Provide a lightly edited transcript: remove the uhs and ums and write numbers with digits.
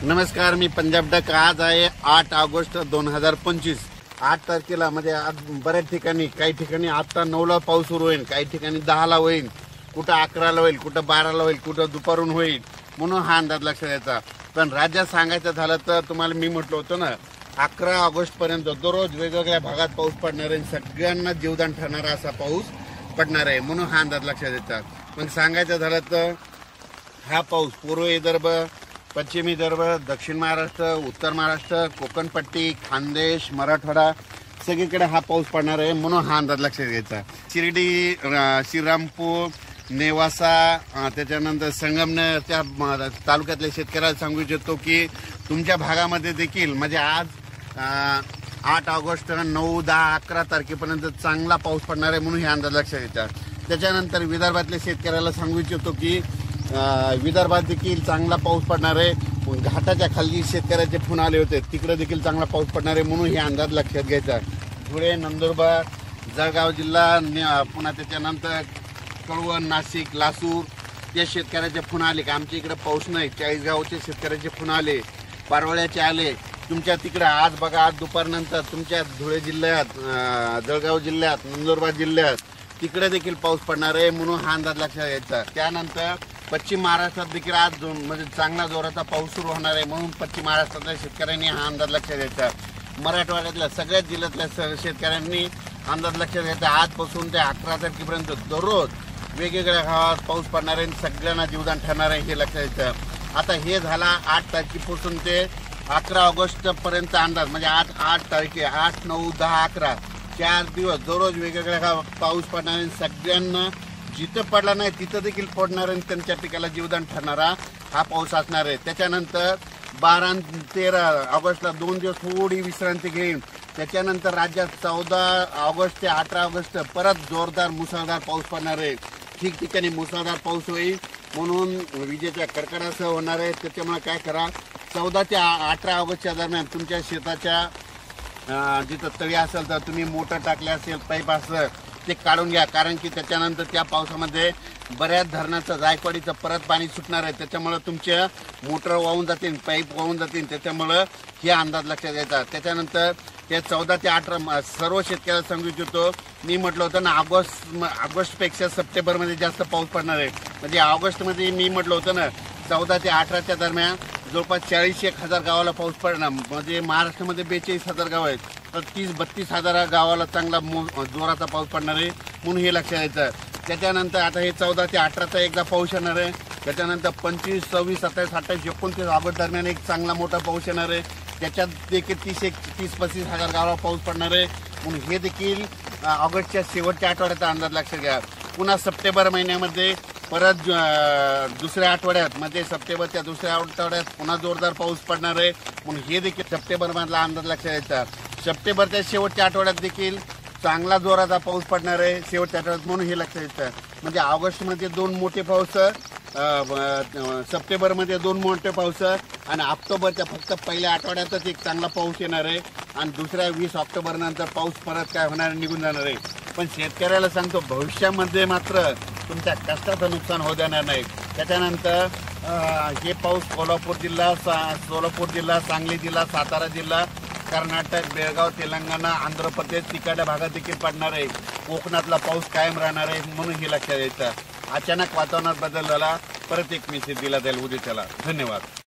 नमस्कार, मी पंजाब डक। आज आहे 8 ऑगस्ट 2025। 8 तारखेला म्हणजे आज बऱ्याच ठिकाणी, काही ठिकाणी आता 9ला पाऊस सुरू होईल, काही ठिकाणी 10ला होईल, कुठं 11ला होईल, कुठं 12ला होईल, कुठं दुपारून होईल, म्हणून हा अंदाज लक्षात यायचा। पण राज्यात सांगायचं झालं तर तुम्हाला मी म्हटलं होतं ना, 11 ऑगस्ट पर्यंत दररोज वेगवेगळ्या भागात पाऊस पडणार आहे, सगळ्यांना जीवदान ठरणारा असा पाऊस पडणार आहे, म्हणून हा अंदाज लक्षात येतात। पण सांगायचं झालं तर हा पाऊस पूर्व विदर्भ, पश्चिम विदर्भ, दक्षिण महाराष्ट्र, उत्तर महाराष्ट्र, कोकण पट्टी, खानदेश, मराठवाडा सगळीकडे हा पाऊस पडणार आहे, म्हणून हा अंदाज लक्षात घ्यायचा। शिर्डी, श्रीरामपूर, नेवासा, त्याच्यानंतर संगमनेर त्या तालुक्यातल्या शेतकऱ्याला सांगू इच्छितो की तुमच्या भागामध्ये देखील म्हणजे आज 8 ऑगस्ट 9, 10, 11 तारखेपर्यंत चांगला पाऊस पडणार आहे, म्हणून हे अंदाज लक्षात घ्यायचा। त्याच्यानंतर विदर्भातल्या शेतकऱ्याला सांगू इच्छितो की विदर्भात देखील चांगला पाऊस पडणार आहे। घाटाच्या खाली शेतकऱ्याचे फोन आले होते, तिकडे देखील चांगला पाऊस पडणार आहे, म्हणून हे अंदाज लक्षात घ्यायचा। धुळे, नंदुरबार, जळगाव जिल्हा, पुन्हा त्याच्यानंतर कळवण, नाशिक, लासूर या शेतकऱ्याचे फोन आले की आमच्या इकडे पाऊस नाही। चाळीसगावचे शेतकऱ्याचे फोन आले, पारवळ्याचे आले। तुमच्या तिकडे आज बघा, आज दुपारनंतर तुमच्या धुळे जिल्ह्यात, जळगाव जिल्ह्यात, नंदुरबार जिल्ह्यात तिकडे देखील पाऊस पडणार आहे, म्हणून हा अंदाज लक्षात घ्यायचा। त्यानंतर पश्चिम महाराष्ट्रात देखील आज म्हणजे चांगला जोराचा पाऊस सुरू होणार आहे, म्हणून पश्चिम महाराष्ट्रातल्या शेतकऱ्यांनी हा अंदाज लक्षात घ्यायचा। मराठवाड्यातल्या सगळ्याच जिल्ह्यातल्या शेतकऱ्यांनी अंदाज लक्षात घ्यायचा। आजपासून ते 11 तारखेपर्यंत दररोज वेगवेगळ्या गावात पाऊस पडणार आहे, सगळ्यांना जीवदान ठरणार आहे, हे लक्षात घ्यायचं। आता हे झाला 8 तारखेपासून ते 11 ऑगस्ट पर्यंत अंदाज, म्हणजे आज 8 तारखे, 8, 9, 10, 11 4 दिवस दररोज वेगवेगळ्या गावात पाऊस पडणार आहे। सगळ्यांना जिथं पडला नाही तिथं देखील पडणार आहे, त्यांच्या पिकाला जीवदान ठरणारा हा पाऊस असणार आहे। त्याच्यानंतर 12 आणि 13 ऑगस्टला 2 दिवस थोडी विश्रांती घेईन। त्याच्यानंतर राज्यात 14 ऑगस्ट ते 18 ऑगस्ट परत जोरदार मुसळधार पाऊस पडणार आहे। ठिकठिकाणी मुसळधार पाऊस होईल, म्हणून विजेच्या कडकडासह होणार आहे। त्याच्यामुळे काय करा, 14 ते 18 ऑगस्टच्या दरम्यान तुमच्या शेताच्या जिथं तळी असेल तर तुम्ही मोटर टाकले असेल, पाईप असेल ते काढून घ्या, कारण की त्याच्यानंतर त्या पावसामध्ये बऱ्याच धरणाचं जायकवाडीचं परत पाणी सुटणार आहे, त्याच्यामुळे तुमच्या मोटर वाहून जातील, पाईप वाहून जातील, त्याच्यामुळं हे अंदाज लक्षात घ्यायचा। त्याच्यानंतर ते 14 ते 18 सर्व शेतकऱ्याला सांगू इच्छितो, मी म्हटलं होतं ना ऑगस्टपेक्षा सप्टेंबरमध्ये जास्त पाऊस पडणार आहे। म्हणजे ऑगस्टमध्ये मी म्हटलं होतं ना 14 ते 18च्या दरम्यान जवळपास 40-1,000 गावाला पाऊस पडणार, म्हणजे महाराष्ट्रामध्ये 42,000 गाव आहेत, तर 30-32,000 गावाला चांगला जोराचा पाऊस पडणार आहे, म्हणून हे लक्षात यायचं। त्याच्यानंतर आता हे 14 ते 18चा एकदा पाऊस येणार आहे, त्याच्यानंतर 25, 26, 27, 28, 29 ऑगस्ट दरम्यान एक चांगला मोठा पाऊस येणार आहे, त्याच्यात देखील 30-35,000 गावाला पाऊस पडणार आहे, म्हणून हे देखील ऑगस्टच्या शेवटच्या आठवड्याचा अंदाज लक्षात घ्या। पुन्हा सप्टेंबर महिन्यामध्ये परत दुसऱ्या आठवड्यात, म्हणजे सप्टेंबरच्या दुसऱ्या आठवड्यात पुन्हा जोरदार पाऊस पडणार आहे, म्हणून हे देखील सप्टेंबरमधला अंदाज लक्षात घ्यायचा। सप्टेंबरच्या शेवटच्या आठवड्यात देखील चांगला जोराचा पाऊस पडणार आहे शेवटच्या आठवड्यात, म्हणून हे लक्षात घ्यायचं। म्हणजे ऑगस्टमध्ये 2 मोठे पाऊस, सप्टेंबरमध्ये 2 मोठे पाऊस आणि ऑक्टोबरच्या फक्त पहिल्या आठवड्यातच एक चांगला पाऊस येणार आहे, आणि दुसऱ्या 20 ऑक्टोबर नंतर पाऊस परत काय होणार, निघून जाणार आहे। पण शेतकऱ्याला सांगतो, भविष्यामध्ये मात्र तुमच्या कष्टाचं नुकसान होऊ देणार नाही। त्याच्यानंतर हे पाऊस सोलापूर जिल्हा, सांगली जिल्हा, सातारा जिल्हा, कर्नाटक, बेळगाव, तेलंगणा, आंध्र प्रदेश तिकडच्या भागात देखील पडणार आहे। कोकणातला पाऊस कायम राहणार आहे, म्हणून हे लक्षात यायचं। अचानक वातावरणात बदल झाला, परत एक मेसेज दिला जाईल उद्याच्याला। धन्यवाद।